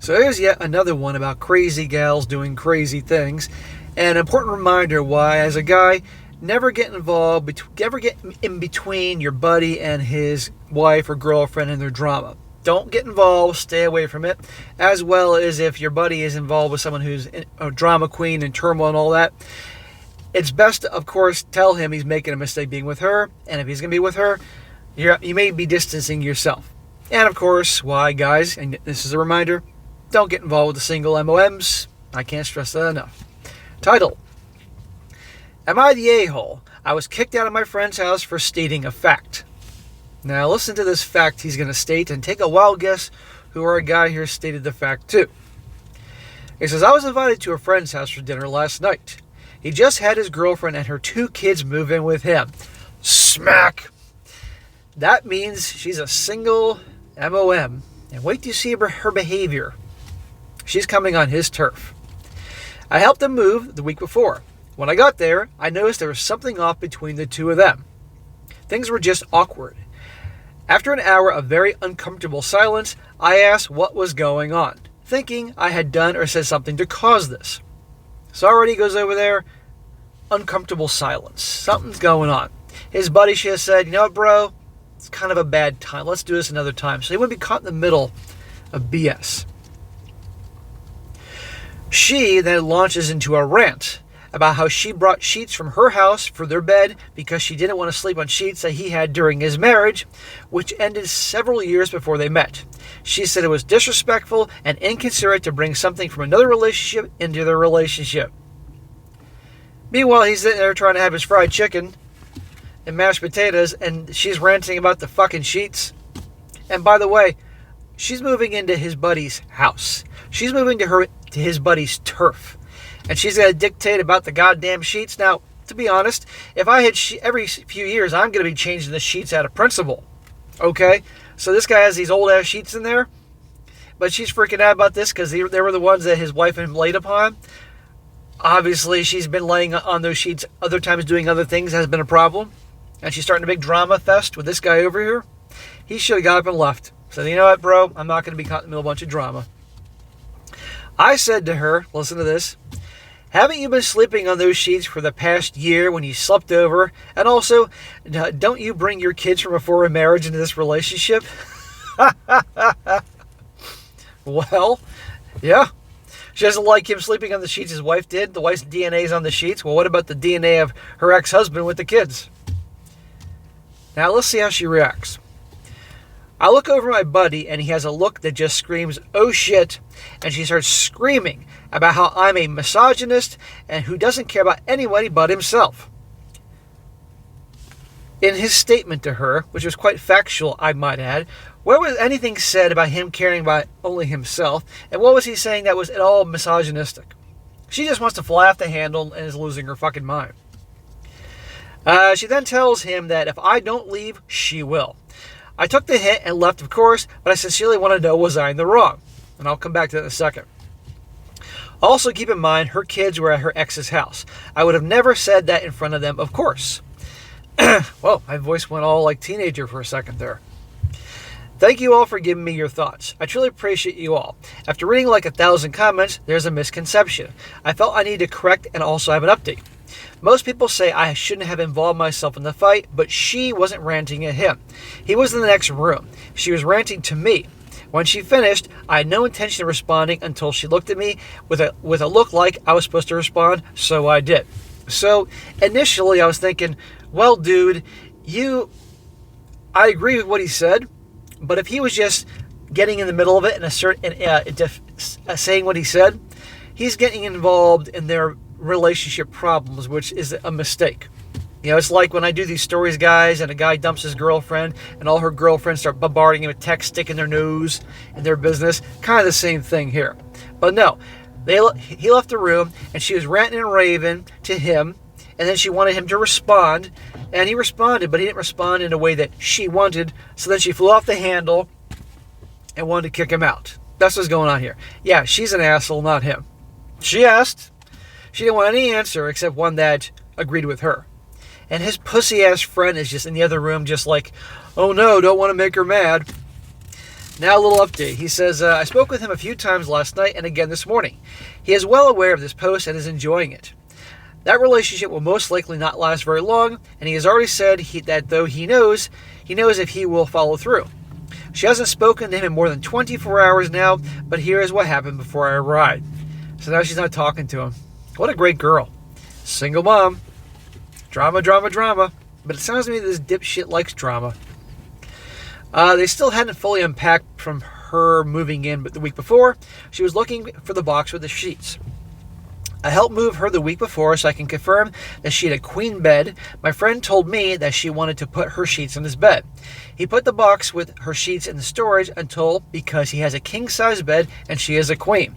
So here's yet another one about crazy gals doing crazy things. And an important reminder why, as a guy, never get involved, never get in between your buddy and his wife or girlfriend and their drama. Don't get involved, stay away from it. As well as if your buddy is involved with someone who's a drama queen and turmoil and all that. It's best to, of course, tell him he's making a mistake being with her. And if he's going to be with her, you may be distancing yourself. And of course, why, guys, and this is a reminder, don't get involved with the single MOMs. I can't stress that enough. Title: Am I the a-hole? I was kicked out of my friend's house for stating a fact. Now listen to this fact he's going to state and take a wild guess who our guy here stated the fact to. He says, I was invited to a friend's house for dinner last night. He just had his girlfriend and her 2 kids move in with him. Smack! That means she's a single MOM. And wait till you see her behavior. She's coming on his turf. I helped them move the week before. When I got there, I noticed there was something off between the 2 of them. Things were just awkward. After an hour of very uncomfortable silence, I asked what was going on, thinking I had done or said something to cause this. So already he goes over there, uncomfortable silence. Something's going on. His buddy should have said, you know what, bro? It's kind of a bad time. Let's do this another time. So he wouldn't be caught in the middle of BS. She then launches into a rant about how she brought sheets from her house for their bed because she didn't want to sleep on sheets that he had during his marriage, which ended several years before they met. She said it was disrespectful and inconsiderate to bring something from another relationship into their relationship. Meanwhile, he's sitting there trying to have his fried chicken and mashed potatoes, and she's ranting about the fucking sheets. And by the way, she's moving into his buddy's house. She's moving to his buddy's turf. And she's going to dictate about the goddamn sheets. Now, to be honest, if I had every few years, I'm going to be changing the sheets out of principle. Okay? So this guy has these old-ass sheets in there. But she's freaking out about this because they were the ones that his wife had laid upon. Obviously, she's been laying on those sheets other times doing other things. Has been a problem. And she's starting a big drama fest with this guy over here. He should have got up and left. Said, you know what, bro? I'm not going to be caught in the middle of a bunch of drama. I said to her, listen to this. Haven't you been sleeping on those sheets for the past year when you slept over? And also, don't you bring your kids from before a marriage into this relationship? Well, yeah. She doesn't like him sleeping on the sheets his wife did. The wife's DNA is on the sheets. Well, what about the DNA of her ex-husband with the kids? Now, let's see how she reacts. I look over my buddy, and he has a look that just screams, oh shit, and she starts screaming about how I'm a misogynist and who doesn't care about anybody but himself. In his statement to her, which was quite factual, I might add, where was anything said about him caring about only himself, and what was he saying that was at all misogynistic? She just wants to fly off the handle and is losing her fucking mind. She then tells him that if I don't leave, she will. I took the hint and left, of course, but I sincerely want to know, was I in the wrong? And I'll come back to that in a second. Also, keep in mind, her kids were at her ex's house. I would have never said that in front of them, of course. Well, my voice went all like teenager for a second there. Thank you all for giving me your thoughts. I truly appreciate you all. After reading like 1,000 comments, there's a misconception. I felt I needed to correct and also have an update. Most people say I shouldn't have involved myself in the fight, but she wasn't ranting at him. He was in the next room. She was ranting to me. When she finished, I had no intention of responding until she looked at me with a look like I was supposed to respond, so I did. So initially I was thinking, well, dude, I agree with what he said, but if he was just getting in the middle of it and saying what he said, he's getting involved in their relationship problems, which is a mistake. You know, it's like when I do these stories, guys, and a guy dumps his girlfriend and all her girlfriends start bombarding him with texts, sticking their nose in their business. Kind of the same thing here. But no, he left the room and she was ranting and raving to him, and then she wanted him to respond, and he responded, but he didn't respond in a way that she wanted, so then she flew off the handle and wanted to kick him out. That's what's going on here. Yeah, she's an asshole, not him. She asked. She didn't want any answer except one that agreed with her. And his pussy-ass friend is just in the other room just like, oh no, don't want to make her mad. Now a little update. He says, I spoke with him a few times last night and again this morning. He is well aware of this post and is enjoying it. That relationship will most likely not last very long, and he has already said that though he knows if he will follow through. She hasn't spoken to him in more than 24 hours now, but here is what happened before I arrived. So now she's not talking to him. What a great girl. Single mom. Drama, drama, drama. But it sounds to me that this dipshit likes drama. They still hadn't fully unpacked from her moving in, but the week before, she was looking for the box with the sheets. I helped move her the week before so I can confirm that she had a queen bed. My friend told me that she wanted to put her sheets in his bed. He put the box with her sheets in the storage because he has a king-size bed and she is a queen.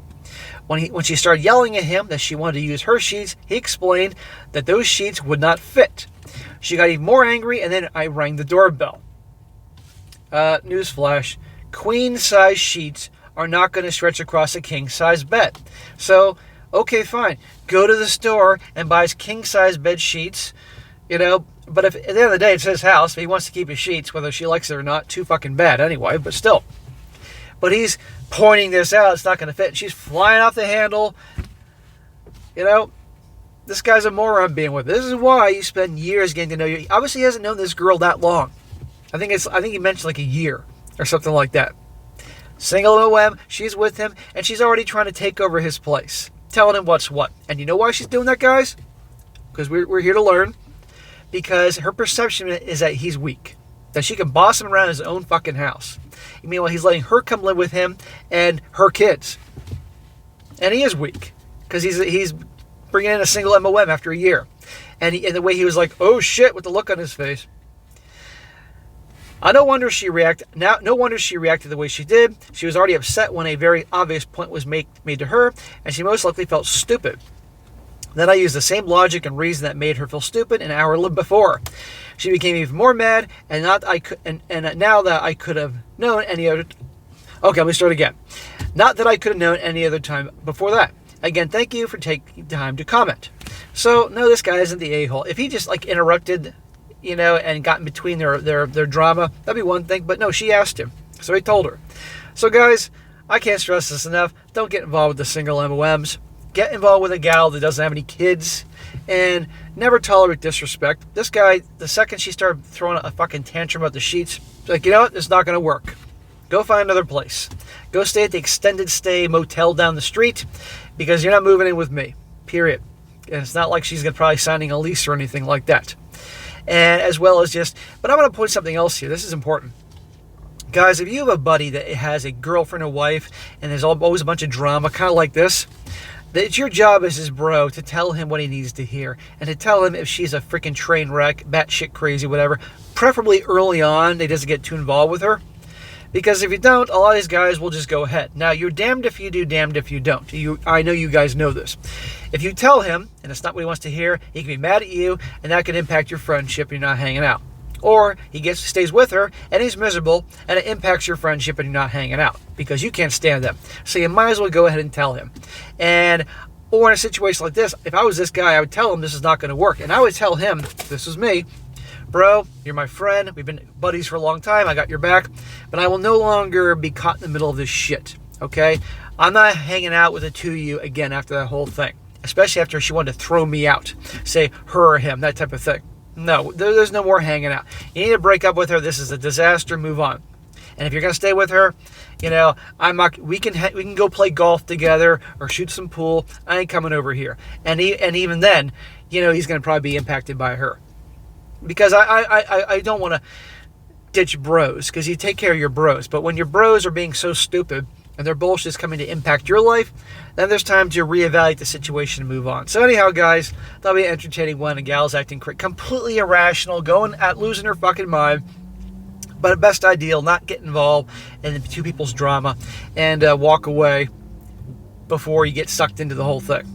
When she started yelling at him that she wanted to use her sheets, he explained that those sheets would not fit. She got even more angry, and then I rang the doorbell. Newsflash, queen-size sheets are not going to stretch across a king-size bed. So, okay, fine. Go to the store and buy his king-size bed sheets, but if at the end of the day it's his house, if he wants to keep his sheets, whether she likes it or not, too fucking bad anyway, but still. But he's pointing this out, it's not going to fit. She's flying off the handle. This guy's a moron being with her. This is why you spend years getting to know you. Obviously, he hasn't known this girl that long. I think he mentioned like a year or something like that. Single OM, she's with him, and she's already trying to take over his place, telling him what's what. And you know why she's doing that, guys? Because we're here to learn. Because her perception is that he's weak, that she can boss him around his own fucking house. Meanwhile, he's letting her come live with him and her kids. And he is weak because he's bringing in a single MOM after a year. And the way he was like, oh shit, with the look on his face. No wonder she reacted the way she did. She was already upset when a very obvious point was made to her, and she most likely felt stupid. Then I used the same logic and reason that made her feel stupid an hour before. She became even more mad, and now that I could have known any other. Okay, let me start again. Not that I could have known any other time before that. Again, thank you for taking time to comment. So no, this guy isn't the a-hole. If he just interrupted, and got in between their drama, that'd be one thing. But no, she asked him, so he told her. So guys, I can't stress this enough. Don't get involved with the single MOMs. Get involved with a gal that doesn't have any kids, and never tolerate disrespect. This guy, the second she started throwing a fucking tantrum about the sheets, like, you know what, it's not going to work. Go find another place. Go stay at the extended stay motel down the street, because you're not moving in with me, period. And it's not like she's going to probably signing a lease or anything like that. And as well as but I'm going to point something else here. This is important. Guys, if you have a buddy that has a girlfriend or wife, and there's always a bunch of drama, kind of like this, it's your job as his bro to tell him what he needs to hear, and to tell him if she's a freaking train wreck, batshit crazy, whatever. Preferably early on, they doesn't get too involved with her. Because if you don't, a lot of these guys will just go ahead. Now, you're damned if you do, damned if you don't. I know you guys know this. If you tell him, and it's not what he wants to hear, he can be mad at you, and that can impact your friendship if you're not hanging out. Or he stays with her, and he's miserable, and it impacts your friendship and you're not hanging out, because you can't stand them. So you might as well go ahead and tell him. Or in a situation like this, if I was this guy, I would tell him this is not going to work. And I would tell him, this is me, bro, you're my friend, we've been buddies for a long time, I got your back, but I will no longer be caught in the middle of this shit, okay? I'm not hanging out with the two of you again after that whole thing, especially after she wanted to throw me out, say her or him, that type of thing. No, there's no more hanging out. You need to break up with her. This is a disaster. Move on. And if you're gonna stay with her, I'm not. We can go play golf together or shoot some pool. I ain't coming over here. And even then, he's gonna probably be impacted by her, because I don't want to ditch bros, because you take care of your bros. But when your bros are being so stupid and their bullshit is coming to impact your life, then there's time to reevaluate the situation and move on. So anyhow, guys, that'll be an entertaining one. A gal's acting completely irrational, losing her fucking mind. But at best ideal, not get involved in the two people's drama, and walk away before you get sucked into the whole thing.